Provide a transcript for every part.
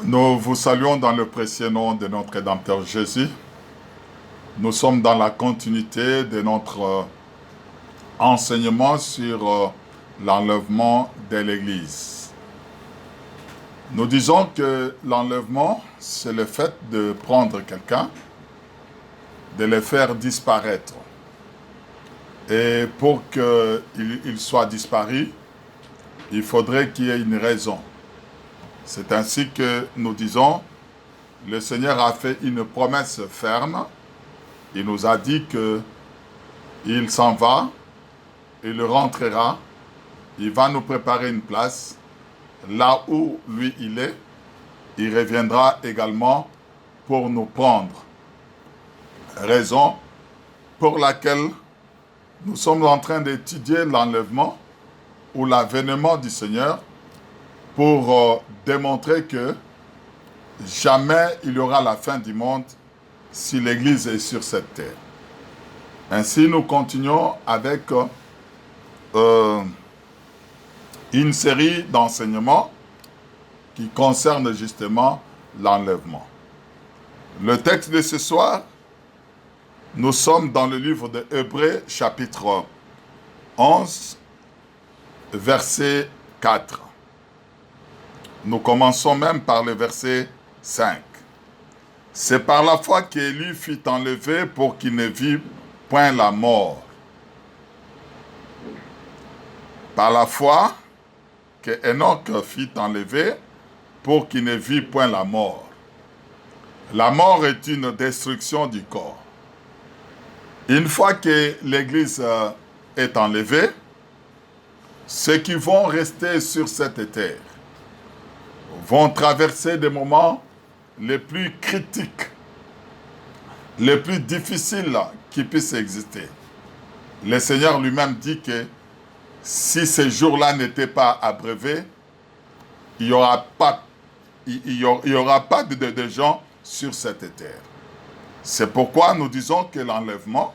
Nous vous saluons dans le précieux nom de notre Rédempteur Jésus. Nous sommes dans la continuité de notre enseignement sur l'enlèvement de l'Église. Nous disons que l'enlèvement, c'est le fait de prendre quelqu'un, de le faire disparaître. Et pour qu'il soit disparu, il faudrait qu'il y ait une raison. C'est ainsi que nous disons, le Seigneur a fait une promesse ferme. Il nous a dit qu'il s'en va, il rentrera, il va nous préparer une place. Là où lui il est, il reviendra également pour nous prendre. Raison pour laquelle nous sommes en train d'étudier l'enlèvement ou l'avènement du Seigneur pour démontrer que jamais il y aura la fin du monde si l'Église est sur cette terre. Ainsi, nous continuons avec une série d'enseignements qui concernent justement l'enlèvement. Le texte de ce soir, nous sommes dans le livre de Hébreux, chapitre 11, verset 4. Nous commençons même par le verset 5. C'est par la foi qu'Élie fut enlevé pour qu'il ne vît point la mort. Par la foi que Enoch fut enlevé pour qu'il ne vît point la mort. La mort est une destruction du corps. Une fois que l'Église est enlevée, ceux qui vont rester sur cette terre vont traverser des moments les plus critiques, les plus difficiles qui puissent exister. Le Seigneur lui-même dit que si ces jours-là n'étaient pas abreuvés, il n'y aura pas, de gens sur cette terre. C'est pourquoi nous disons que l'enlèvement,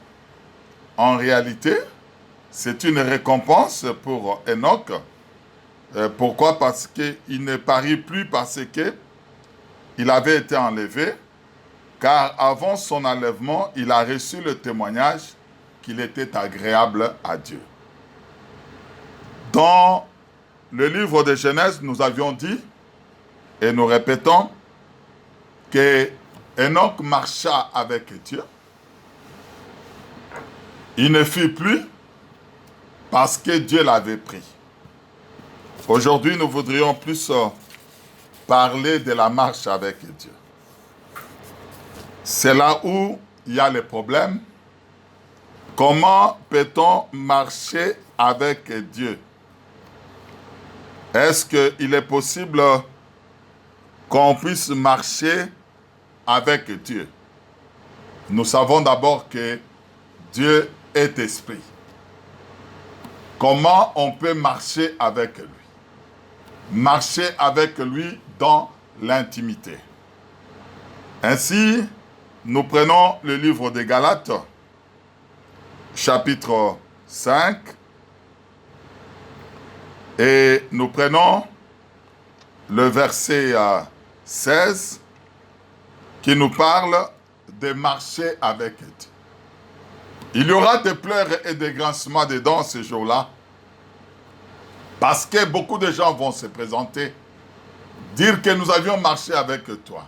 en réalité, c'est une récompense pour Enoch. Pourquoi? Parce qu'il ne parut plus parce qu'il avait été enlevé, car avant son enlèvement, il a reçu le témoignage qu'il était agréable à Dieu. Dans le livre de Genèse, nous avions dit, et nous répétons, que Enoch marcha avec Dieu. Il ne fut plus parce que Dieu l'avait pris. Aujourd'hui, nous voudrions plus parler de la marche avec Dieu. C'est là où il y a les problèmes. Comment peut-on marcher avec Dieu? Est-ce qu'il est possible qu'on puisse marcher avec Dieu? Nous savons d'abord que Dieu est esprit. Comment on peut marcher avec lui? Marcher avec lui dans l'intimité. Ainsi, nous prenons le livre des Galates, chapitre 5, et nous prenons le verset 16 qui nous parle de marcher avec Dieu. Il y aura des pleurs et des grincements de dents ce jour-là, parce que beaucoup de gens vont se présenter, dire que nous avions marché avec toi.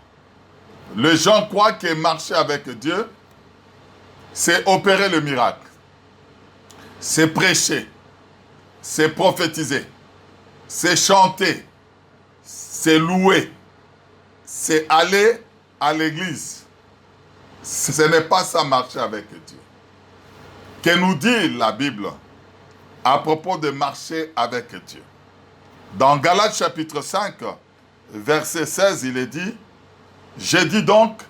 Les gens croient que marcher avec Dieu, c'est opérer le miracle, c'est prêcher, c'est prophétiser, c'est chanter, c'est louer, c'est aller à l'église. Ce n'est pas ça marcher avec Dieu. Que nous dit la Bible à propos de marcher avec Dieu? Dans Galates chapitre 5, verset 16, il est dit, « J'ai dit donc,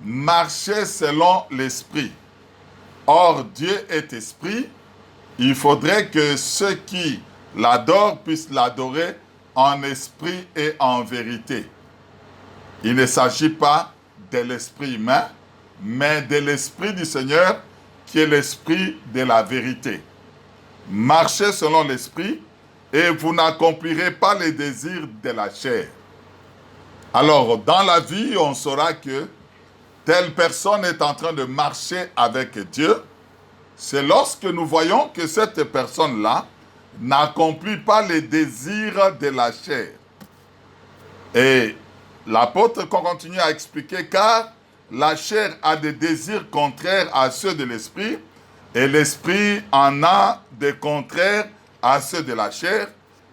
marchez selon l'esprit. Or, Dieu est esprit. Il faudrait que ceux qui l'adorent puissent l'adorer en esprit et en vérité. » Il ne s'agit pas de l'esprit humain, mais de l'esprit du Seigneur qui est l'esprit de la vérité. Marchez selon l'esprit et vous n'accomplirez pas les désirs de la chair. Alors, dans la vie, on saura que telle personne est en train de marcher avec Dieu. C'est lorsque nous voyons que cette personne-là n'accomplit pas les désirs de la chair. Et l'apôtre continue à expliquer, car la chair a des désirs contraires à ceux de l'esprit, et l'esprit en a des contraires à ceux de la chair.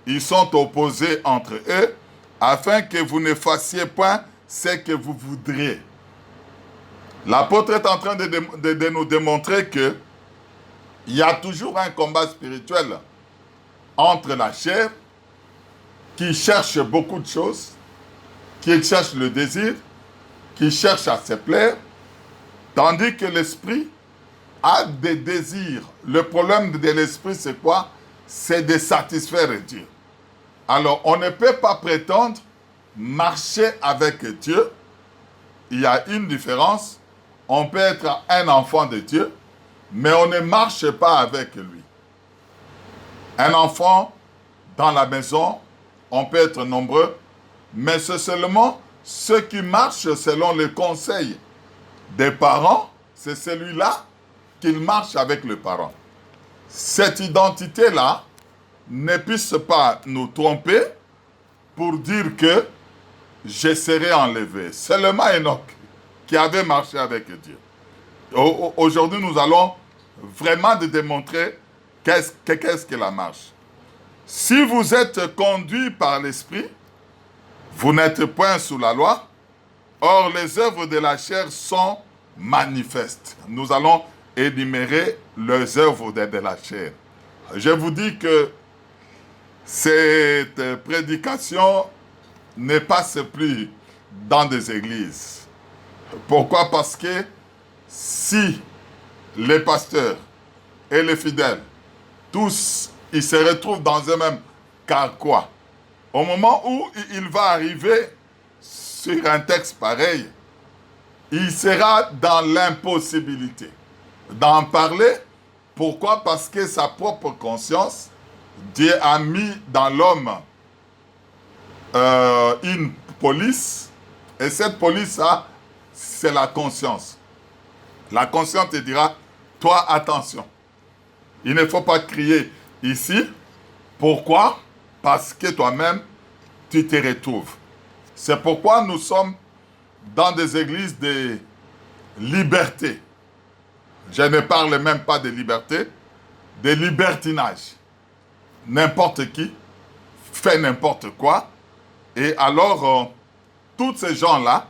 Ils sont opposés entre eux, afin que vous ne fassiez point ce que vous voudriez. L'apôtre est en train de nous démontrer que il y a toujours un combat spirituel entre la chair, qui cherche beaucoup de choses, qui cherche le désir, qui cherche à se plaire, tandis que l'esprit a des désirs. Le problème de l'esprit, c'est quoi? C'est de satisfaire Dieu. Alors, on ne peut pas prétendre marcher avec Dieu. Il y a une différence. On peut être un enfant de Dieu, mais on ne marche pas avec lui. Un enfant dans la maison, on peut être nombreux, mais c'est seulement ceux qui marchent selon les conseils des parents, c'est celui-là qui marche avec le parent. Cette identité-là ne puisse pas nous tromper pour dire que je serai enlevé. Seulement Enoch qui avait marché avec Dieu. Aujourd'hui, nous allons vraiment démontrer qu'est-ce que la marche. Si vous êtes conduit par l'esprit, vous n'êtes point sous la loi. Or, les œuvres de la chair sont manifestes. Nous allons énumérer les œuvres de la chair. Je vous dis que cette prédication ne passe plus dans des églises. Pourquoi? Parce que si les pasteurs et les fidèles, tous, ils se retrouvent dans un même carquois, au moment où il va arriver sur un texte pareil, il sera dans l'impossibilité d'en parler. Pourquoi? Parce que sa propre conscience, Dieu a mis dans l'homme une police, et cette police-là, c'est la conscience. La conscience te dira, toi, attention, il ne faut pas crier ici. Pourquoi? Parce que toi-même, tu te retrouves. C'est pourquoi nous sommes dans des églises de liberté. Je ne parle même pas de liberté, de libertinage. N'importe qui fait n'importe quoi. Et alors, tous ces gens-là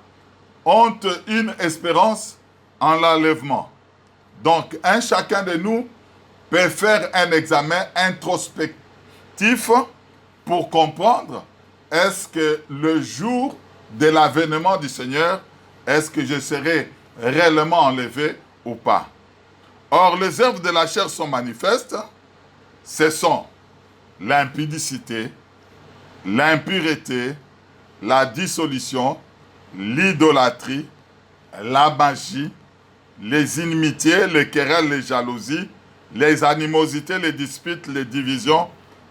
ont une espérance en l'enlèvement. Donc, chacun de nous peut faire un examen introspectif pour comprendre, est-ce que le jour de l'avènement du Seigneur, est-ce que je serai réellement enlevé ou pas? Or, les œuvres de la chair sont manifestes. Ce sont l'impudicité, l'impureté, la dissolution, l'idolâtrie, la magie, les inimitiés, les querelles, les jalousies, les animosités, les disputes, les divisions,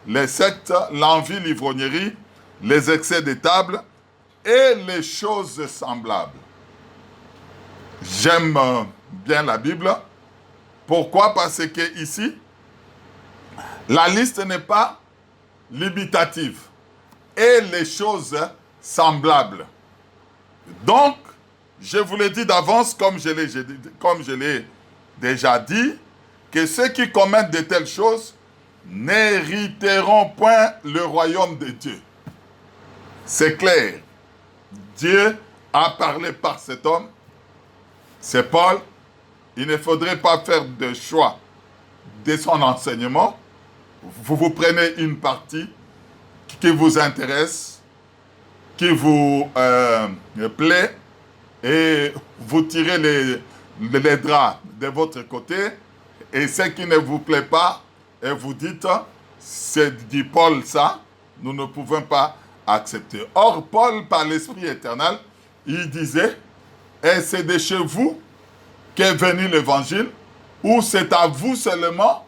les sectes, l'envie, l'ivrognerie, les excès de table et les choses semblables. J'aime bien la Bible. Pourquoi? Parce que ici, la liste n'est pas limitative. Et les choses semblables. Donc, je vous l'ai dit d'avance, comme je l'ai déjà dit, que ceux qui commettent de telles choses n'hériteront point le royaume de Dieu. C'est clair. Dieu a parlé par cet homme. C'est Paul. Il ne faudrait pas faire de choix de son enseignement. Vous prenez une partie qui vous intéresse, qui vous plaît, et vous tirez les draps de votre côté, et ce qui ne vous plaît pas, et vous dites, c'est dit Paul ça, nous ne pouvons pas accepter. Or, Paul, par l'Esprit éternel, il disait, et c'est de chez vous qu'est venu l'évangile, ou c'est à vous seulement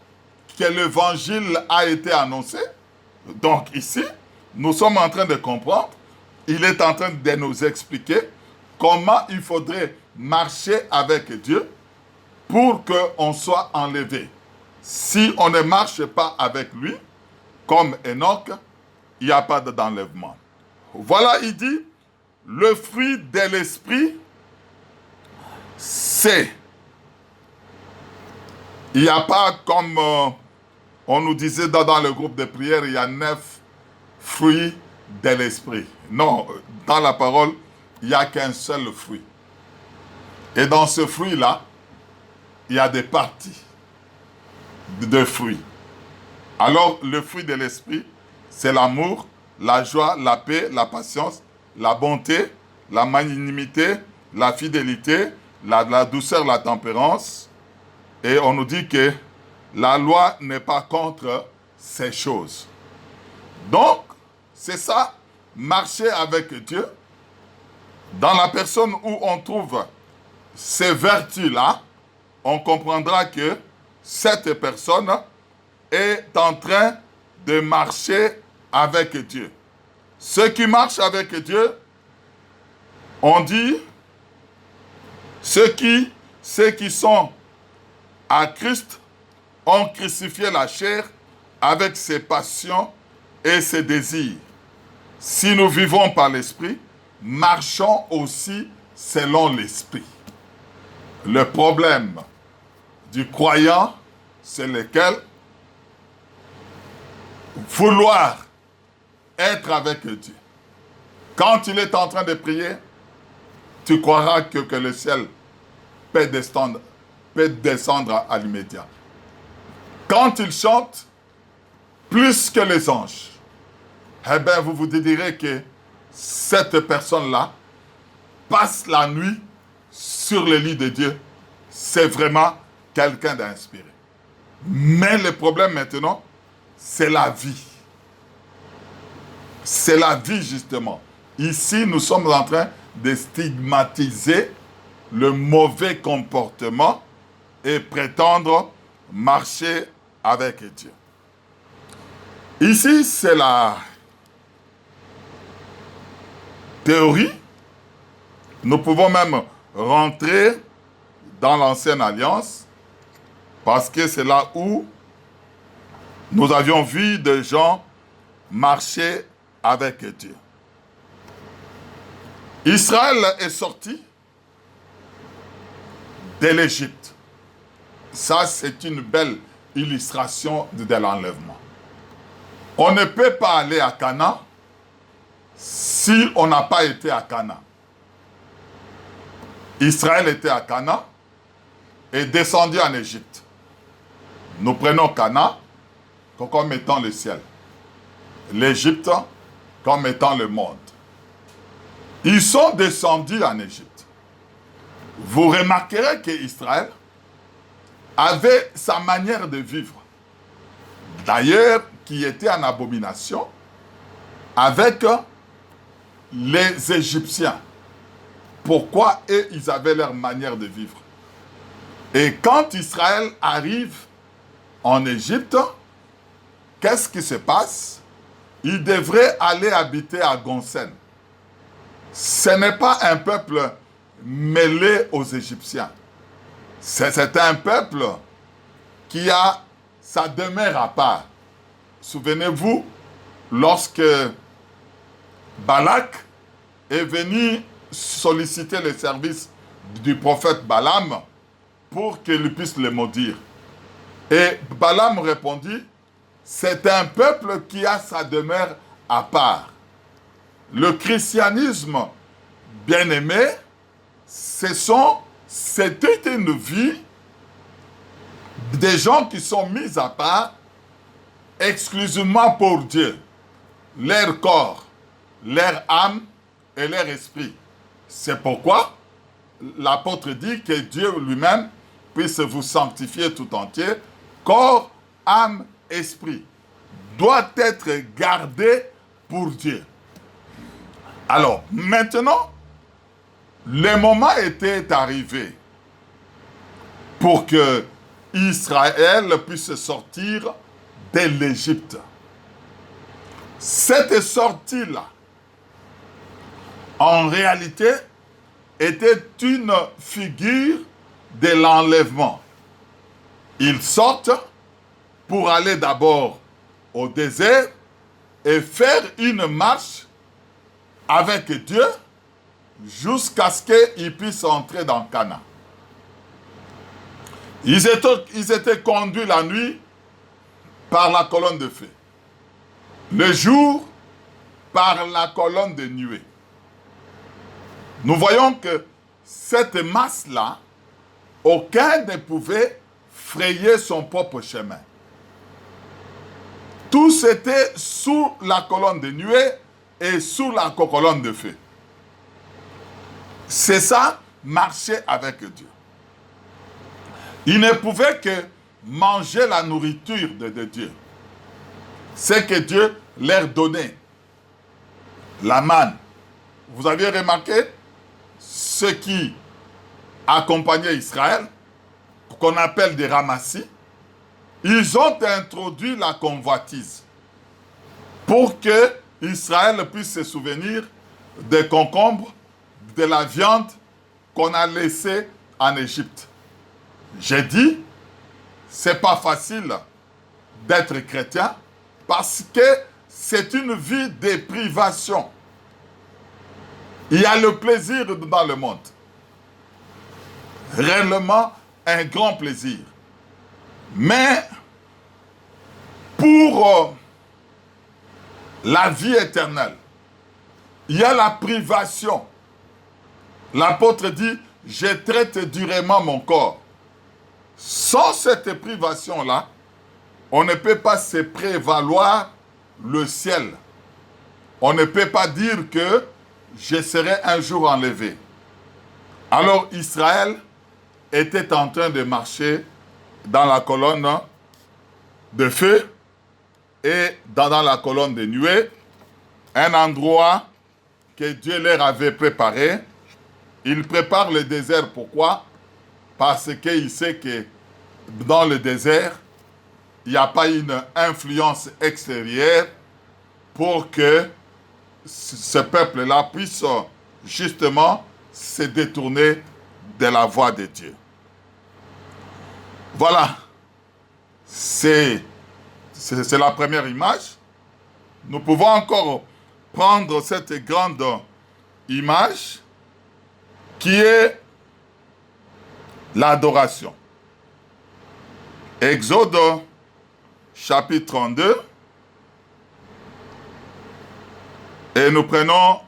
que l'évangile a été annoncé. Donc ici, nous sommes en train de comprendre il est en train de nous expliquer comment il faudrait marcher avec Dieu pour qu'on soit enlevé. Si on ne marche pas avec lui, comme Enoch, il n'y a pas d'enlèvement. Voilà, il dit, le fruit de l'esprit, c'est... Il n'y a pas comme on nous disait dans le groupe de prière, il y a 9 fruits de l'esprit. Non, dans la parole, il n'y a qu'un seul fruit. Et dans ce fruit-là, il y a des parties de fruits. Alors, le fruit de l'esprit, c'est l'amour, la joie, la paix, la patience, la bonté, la magnanimité, la fidélité, la douceur, la tempérance. Et on nous dit que la loi n'est pas contre ces choses. Donc, c'est ça, marcher avec Dieu. Dans la personne où on trouve ces vertus-là, on comprendra que cette personne est en train de marcher avec Dieu. Ceux qui marchent avec Dieu, on dit, ceux qui sont à Christ ont crucifié la chair avec ses passions et ses désirs. Si nous vivons par l'Esprit, marchons aussi selon l'Esprit. Le problème du croyant, c'est lequel vouloir être avec Dieu. Quand il est en train de prier, tu croiras que le ciel peut descendre à l'immédiat. Quand il chante, plus que les anges, eh bien, vous vous direz que cette personne-là passe la nuit sur le lit de Dieu. C'est vraiment quelqu'un d'inspiré. Mais le problème maintenant, c'est la vie. C'est la vie, justement. Ici, nous sommes en train de stigmatiser le mauvais comportement et prétendre marcher avec Dieu. Ici, c'est la théorie. Nous pouvons même rentrer dans l'ancienne alliance parce que c'est là où nous avions vu des gens marcher avec Dieu. Israël est sorti de l'Égypte. Ça, c'est une belle illustration de l'enlèvement. On ne peut pas aller à Canaan si on n'a pas été à Canaan. Israël était à Canaan et descendu en Égypte. Nous prenons Canaan comme étant le ciel. L'Égypte comme étant le monde. Ils sont descendus en Égypte. Vous remarquerez qu'Israël avait sa manière de vivre. D'ailleurs, qui était en abomination avec les Égyptiens. Pourquoi eux, ils avaient leur manière de vivre? Et quand Israël arrive en Égypte, qu'est-ce qui se passe? Il devrait aller habiter à Gonsen. Ce n'est pas un peuple mêlé aux Égyptiens. C'est un peuple qui a sa demeure à part. Souvenez-vous, lorsque Balak est venu solliciter les services du prophète Balaam pour qu'il puisse le maudire. Et Balaam répondit, c'est un peuple qui a sa demeure à part. Le christianisme, bien-aimé, c'était une vie des gens qui sont mis à part exclusivement pour Dieu. Leur corps, leur âme et leur esprit. C'est pourquoi l'apôtre dit que Dieu lui-même puisse vous sanctifier tout entier, corps, âme, esprit, doit être gardé pour Dieu. Alors, maintenant, le moment était arrivé pour que Israël puisse sortir de l'Égypte. Cette sortie-là en réalité, était une figure de l'enlèvement. Ils sortent pour aller d'abord au désert et faire une marche avec Dieu jusqu'à ce qu'ils puissent entrer dans Canaan. Ils étaient conduits la nuit par la colonne de feu. Le jour, par la colonne de nuée. Nous voyons que cette masse-là, aucun ne pouvait frayer son propre chemin. Tous étaient sous la colonne de nuée et sous la colonne de feu. C'est ça, marcher avec Dieu. Ils ne pouvaient que manger la nourriture de Dieu. C'est que Dieu leur donnait. La manne. Vous avez remarqué ce qui accompagnait Israël, qu'on appelle des ramassis. Ils ont introduit la convoitise pour que Israël puisse se souvenir des concombres, de la viande qu'on a laissée en Égypte. J'ai dit, c'est pas facile d'être chrétien parce que c'est une vie de privation. Il y a le plaisir dans le monde. Réellement, un grand plaisir. Mais pour la vie éternelle, il y a la privation. L'apôtre dit, je traite durement mon corps. Sans cette privation-là, on ne peut pas se prévaloir le ciel. On ne peut pas dire que je serai un jour enlevé. Alors Israël était en train de marcher dans la colonne de feu et dans la colonne de nuée, un endroit que Dieu leur avait préparé. Il prépare le désert, pourquoi? Parce qu'il sait que dans le désert, il n'y a pas une influence extérieure pour que ce peuple-là puisse justement se détourner de la voie de Dieu. Voilà, c'est la première image. Nous pouvons encore prendre cette grande image qui est l'adoration. Exode chapitre 32. Et nous prenons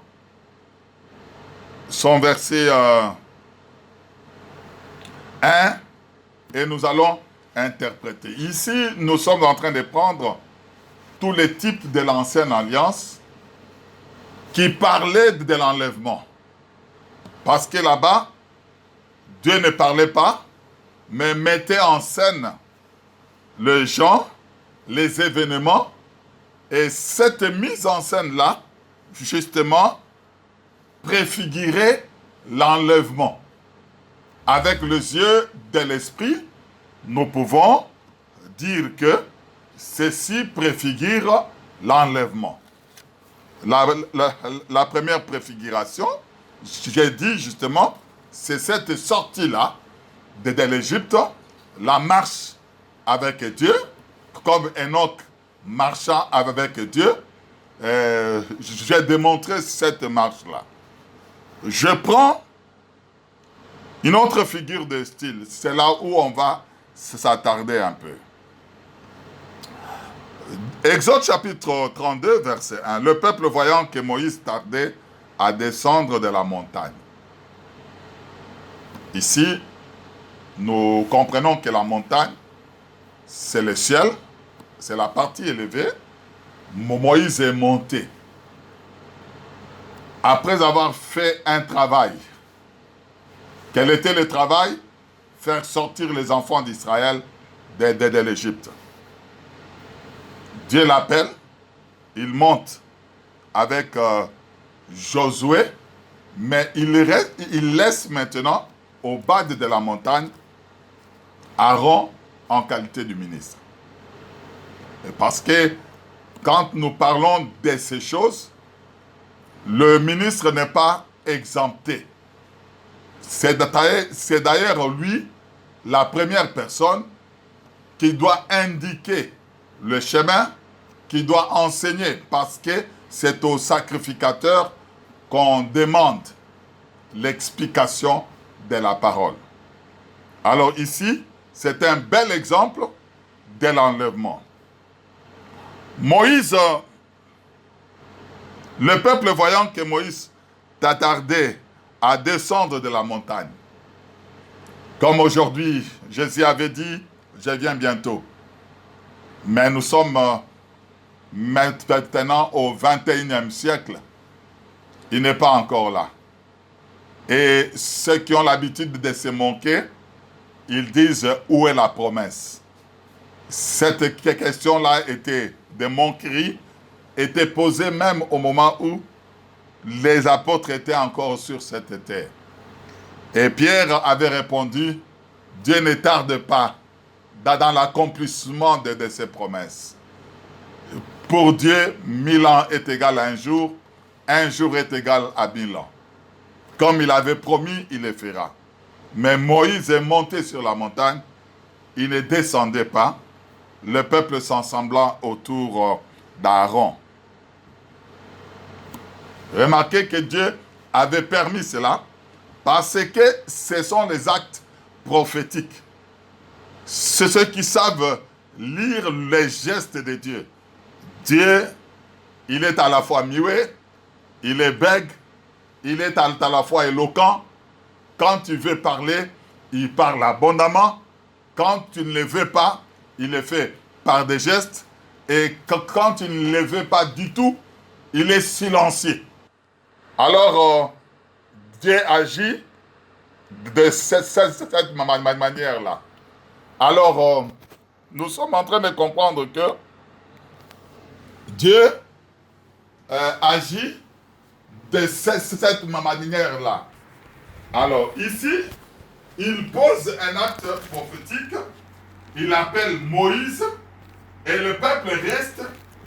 son verset 1 et nous allons interpréter. Ici, nous sommes en train de prendre tous les types de l'ancienne alliance qui parlaient de l'enlèvement. Parce que là-bas, Dieu ne parlait pas, mais mettait en scène les gens, les événements, et cette mise en scène-là, justement, préfigurait l'enlèvement. Avec les yeux de l'esprit, nous pouvons dire que ceci préfigure l'enlèvement. La première préfiguration, j'ai dit justement, c'est cette sortie-là de l'Égypte, la marche avec Dieu, comme Enoch marchant avec Dieu. J'ai démontré cette marche-là. Je prends une autre figure de style. C'est là où on va s'attarder un peu. Exode chapitre 32, verset 1. Le peuple voyant que Moïse tardait à descendre de la montagne. Ici, nous comprenons que la montagne, c'est le ciel, c'est la partie élevée. Moïse est monté. Après avoir fait un travail. Quel était le travail? Faire sortir les enfants d'Israël de l'Égypte. Dieu l'appelle, il monte avec Josué, mais il laisse maintenant au bas de la montagne Aaron en qualité de ministre. Et parce que quand nous parlons de ces choses, le ministre n'est pas exempté. C'est d'ailleurs lui, la première personne, qui doit indiquer le chemin, qui doit enseigner, parce que c'est au sacrificateur qu'on demande l'explication de la parole. Alors ici, c'est un bel exemple de l'enlèvement. Moïse, le peuple voyant que Moïse t'attardait à descendre de la montagne, comme aujourd'hui, Jésus avait dit, je viens bientôt. Mais nous sommes maintenant au 21e siècle. Il n'est pas encore là. Et ceux qui ont l'habitude de se moquer, ils disent où est la promesse? Cette question-là était de moquerie, était posée même au moment où les apôtres étaient encore sur cette terre. Et Pierre avait répondu, Dieu ne tarde pas dans l'accomplissement de ses promesses. Pour Dieu, 1000 ans est égal à un jour est égal à 1000 ans. Comme il avait promis, il le fera. Mais Moïse est monté sur la montagne, il ne descendait pas, le peuple s'assemblant autour d'Aaron. Remarquez que Dieu avait permis cela, parce que ce sont les actes prophétiques. C'est ceux qui savent lire les gestes de Dieu. Dieu, il est à la fois muet, il est bègue, il est à la fois éloquent. Quand tu veux parler, il parle abondamment. Quand tu ne le veux pas, il le fait par des gestes. Et quand tu ne le veux pas du tout, il est silencieux. Alors, Dieu agit de cette manière-là. Alors, nous sommes en train de comprendre que Dieu agit de cette manière-là. Alors, ici, il pose un acte prophétique, il appelle Moïse, et le peuple reste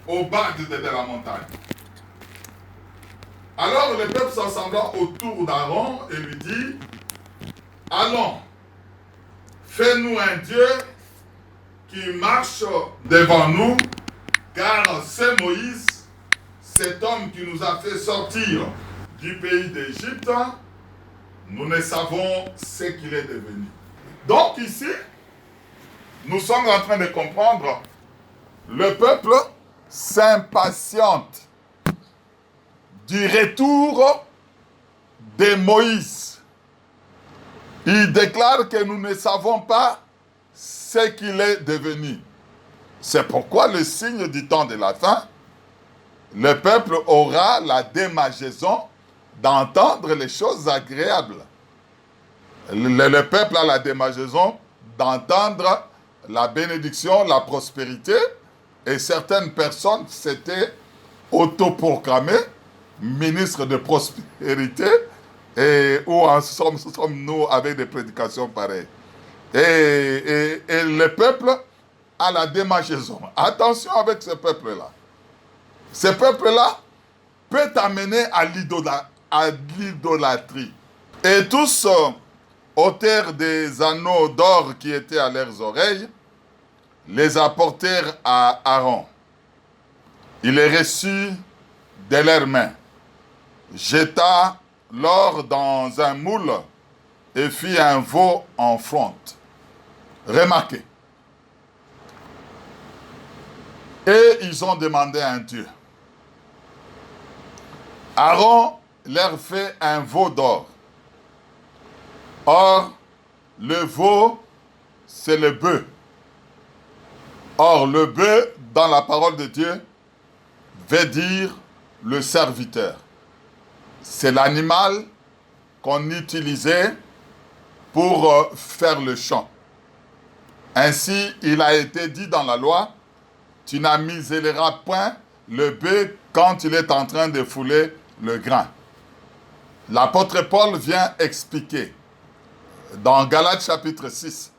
au bas de la montagne. Alors, le peuple s'assemblant autour d'Aaron et lui dit, allons, fais-nous un Dieu qui marche devant nous, car c'est Moïse, cet homme qui nous a fait sortir du pays d'Égypte, nous ne savons ce qu'il est devenu. Donc ici, nous sommes en train de comprendre, le peuple s'impatiente du retour de Moïse. Il déclare que nous ne savons pas ce qu'il est devenu. C'est pourquoi le signe du temps de la fin, le peuple aura la démangeaison d'entendre les choses agréables. Le peuple a la démangeaison d'entendre la bénédiction, la prospérité, et certaines personnes s'étaient autoproclamées ministres de prospérité, et où en sommes-nous avec des prédications pareilles. Et le peuple a la démangeaison. Attention avec ce peuple-là. Ce peuple-là peut amener à l'idolâtrie. Et tous ôtèrent des anneaux d'or qui étaient à leurs oreilles, les apportèrent à Aaron. Il les reçut de leurs mains, jeta l'or dans un moule et fit un veau en fonte. Remarquez. Et ils ont demandé à un Dieu. Aaron leur fait un veau d'or. Or, le veau, c'est le bœuf. Or, le bœuf, dans la parole de Dieu, veut dire le serviteur. C'est l'animal qu'on utilisait pour faire le champ. Ainsi, il a été dit dans la loi, tu n'amuseras point le bœuf quand il est en train de fouler le grain. L'apôtre Paul vient expliquer dans Galates chapitre 6.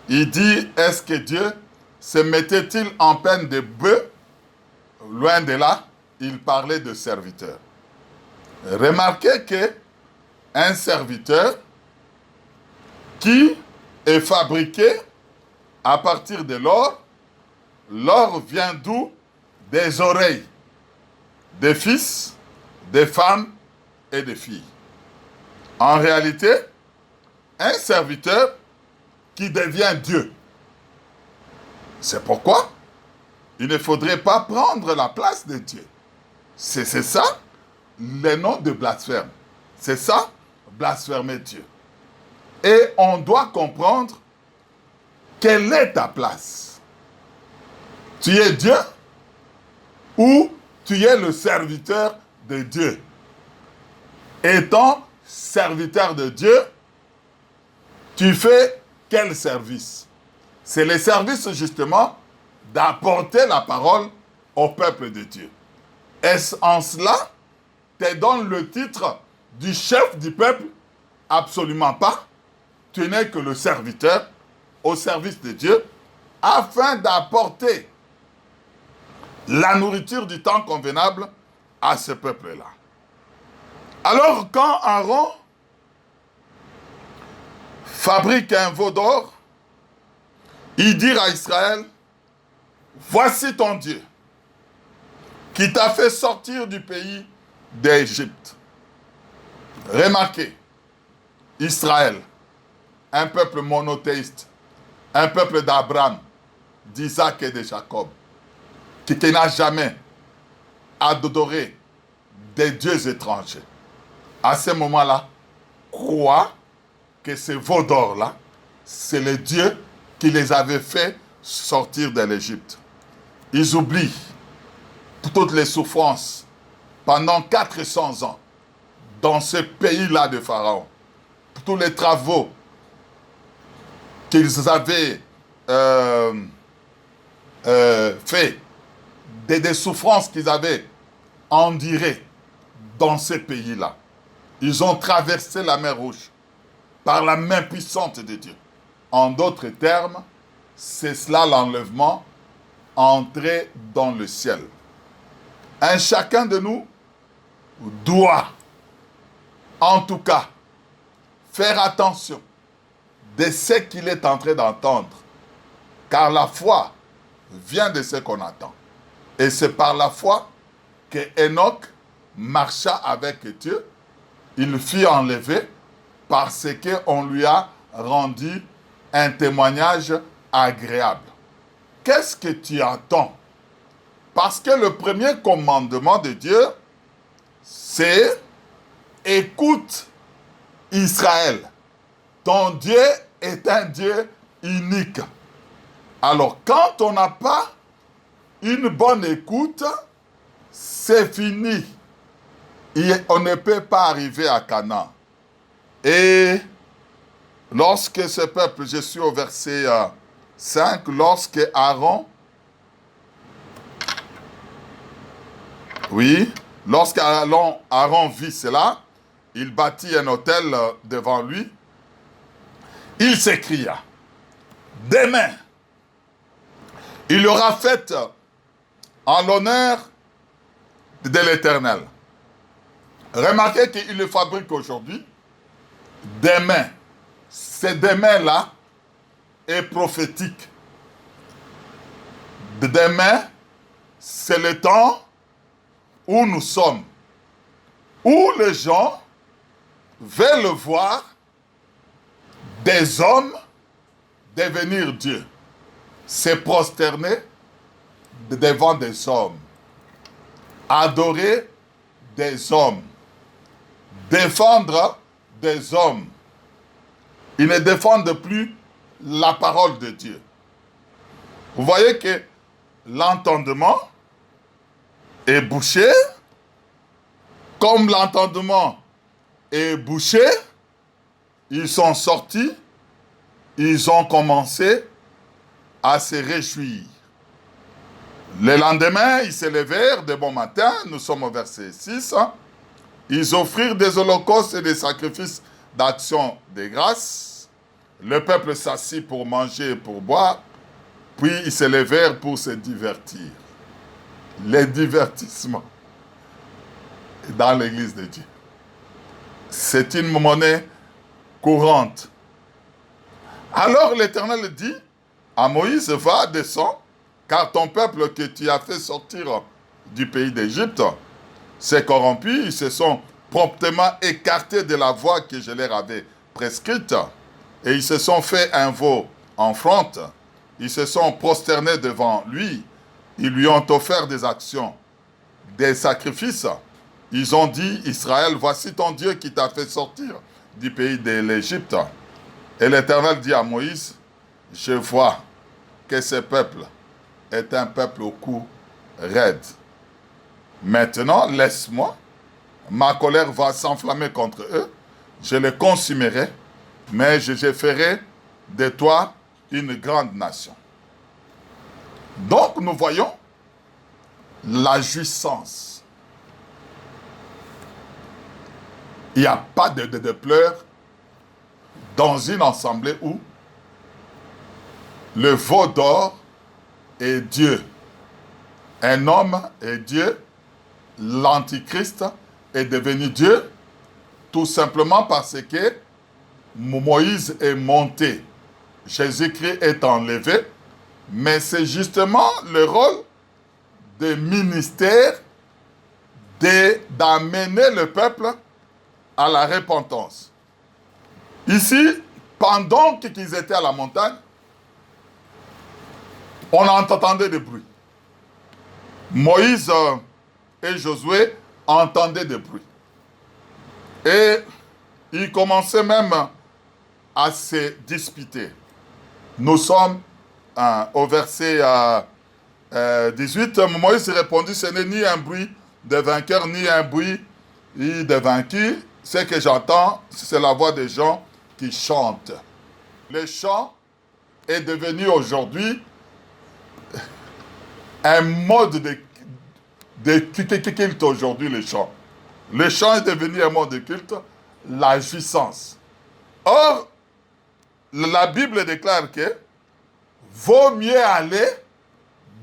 Il dit, est-ce que Dieu se mettait-il en peine de bœuf? Loin de là, il parlait de serviteur. Remarquez que un serviteur qui est fabriqué à partir de l'or, l'or vient d'où? Des oreilles des fils, des femmes et des filles. En réalité, un serviteur qui devient Dieu. C'est pourquoi il ne faudrait pas prendre la place de Dieu. C'est ça le nom de blasphème. C'est ça, blasphémer Dieu. Et on doit comprendre quelle est ta place. Tu es Dieu ou tu es le serviteur de Dieu. Étant serviteur de Dieu, tu fais quel service? C'est le service justement d'apporter la parole au peuple de Dieu. Est-ce en cela te donne le titre du chef du peuple? Absolument pas. Tu n'es que le serviteur au service de Dieu afin d'apporter la nourriture du temps convenable à ce peuple-là. Alors quand Aaron fabrique un veau d'or, il dit à Israël, voici ton Dieu qui t'a fait sortir du pays d'Égypte. Remarquez, Israël, un peuple monothéiste, un peuple d'Abraham, d'Isaac et de Jacob, qui n'a jamais adoré des dieux étrangers. À ce moment-là, croit que ce veau d'or-là, c'est le Dieu qui les avait fait sortir de l'Égypte. Ils oublient toutes les souffrances pendant 400 ans dans ce pays-là de Pharaon. Tous les travaux qu'ils avaient fait, des souffrances qu'ils avaient endurées dans ce pays-là. Ils ont traversé la mer Rouge par la main puissante de Dieu. En d'autres termes, c'est cela l'enlèvement, entrer dans le ciel. Un chacun de nous doit, en tout cas, faire attention de ce qu'il est en train d'entendre. Car la foi vient de ce qu'on attend. Et c'est par la foi que Enoch marcha avec Dieu. Il fut enlevé parce qu'on lui a rendu un témoignage agréable. Qu'est-ce que tu attends? Parce que le premier commandement de Dieu, c'est « Écoute Israël, ton Dieu est un Dieu unique. » Alors, quand on n'a pas une bonne écoute, c'est fini. On ne peut pas arriver à Canaan. Et lorsque ce peuple, je suis au verset 5, lorsque Aaron, lorsque Aaron vit cela, il bâtit un autel devant lui. Il s'écria, demain, il aura fête en l'honneur de l'Éternel. Remarquez qu'il le fabrique aujourd'hui. Demain, ce demain-là est prophétique. Demain, c'est le temps où nous sommes, où les gens veulent voir des hommes devenir Dieu, se prosterner devant des hommes, adorer des hommes, défendre des hommes. Ils ne défendent plus la parole de Dieu. Vous voyez que l'entendement est bouché. Comme l'entendement est bouché, ils sont sortis, ils ont commencé à se réjouir. Le lendemain, ils se levèrent de bon matin, nous sommes au verset 6, ils offrirent des holocaustes et des sacrifices d'action de grâce. Le peuple s'assit pour manger et pour boire, puis ils se levèrent pour se divertir. Les divertissements dans l'église de Dieu. C'est une monnaie courante. Alors l'Éternel dit à Moïse, va, descends, car ton peuple que tu as fait sortir du pays d'Égypte s'est corrompu, ils se sont promptement écartés de la voie que je leur avais prescrite, et ils se sont fait un veau en fronte, ils se sont prosternés devant lui, ils lui ont offert des actions, des sacrifices. Ils ont dit, Israël, voici ton Dieu qui t'a fait sortir du pays de l'Égypte. Et l'Éternel dit à Moïse, je vois que ce peuple est un peuple au cou raide. Maintenant, laisse-moi, ma colère va s'enflammer contre eux, je les consumerai, mais je ferai de toi une grande nation. Donc, nous voyons la jouissance. Il n'y a pas de pleurs dans une assemblée où le veau d'or est Dieu. Un homme est Dieu, l'Antichrist est devenu Dieu, tout simplement parce que Moïse est monté, Jésus-Christ est enlevé, mais c'est justement le rôle des ministères d'amener le peuple à la repentance. Ici, pendant qu'ils étaient à la montagne, on entendait des bruits. Moïse et Josué entendaient des bruits. Et ils commençaient même à se disputer. Nous sommes au verset 18. Moïse répondit, ce n'est ni un bruit de vainqueur, ni un bruit de vaincu. Ce que j'entends, c'est la voix des gens qui chantent. Le chant est devenu aujourd'hui un mode de culte aujourd'hui, le chant. Le chant est devenu un mode de culte, la jouissance. Or, la Bible déclare que vaut mieux aller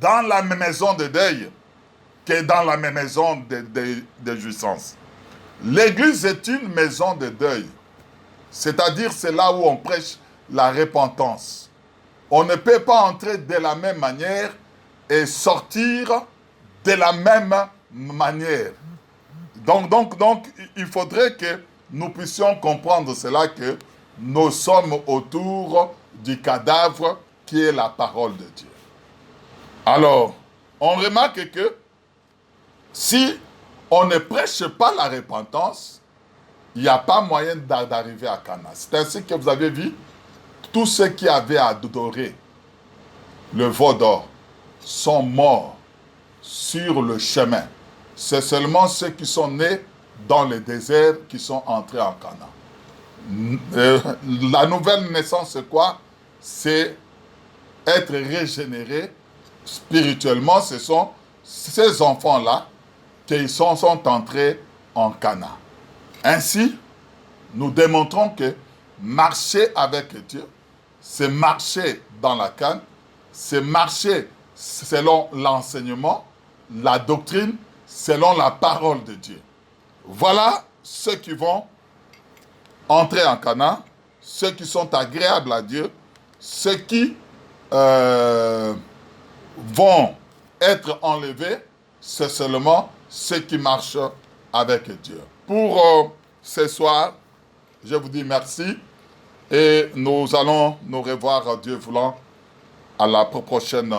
dans la maison de deuil que dans la maison de jouissance. L'église est une maison de deuil. C'est-à-dire, c'est là où on prêche la repentance. On ne peut pas entrer de la même manière et sortir de la même manière. Donc, il faudrait que nous puissions comprendre cela, que nous sommes autour du cadavre qui est la parole de Dieu. Alors, on remarque que si on ne prêche pas la repentance, il n'y a pas moyen d'arriver à Canaan. C'est ainsi que vous avez vu, tous ceux qui avaient adoré le veau d'or sont morts sur le chemin. C'est seulement ceux qui sont nés dans le désert qui sont entrés en Canaan. La nouvelle naissance, c'est quoi? C'est être régénéré spirituellement. Ce sont ces enfants-là qui sont entrés en Canaan. Ainsi, nous démontrons que marcher avec Dieu, c'est marcher dans la Canne, c'est marcher selon l'enseignement, la doctrine, selon la parole de Dieu. Voilà ceux qui vont entrer en Canaan, ceux qui sont agréables à Dieu, ceux qui vont être enlevés, c'est seulement ceux qui marchent avec Dieu. Pour ce soir, je vous dis merci et nous allons nous revoir, Dieu voulant, à la prochaine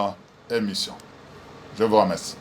émission. Je vous remercie.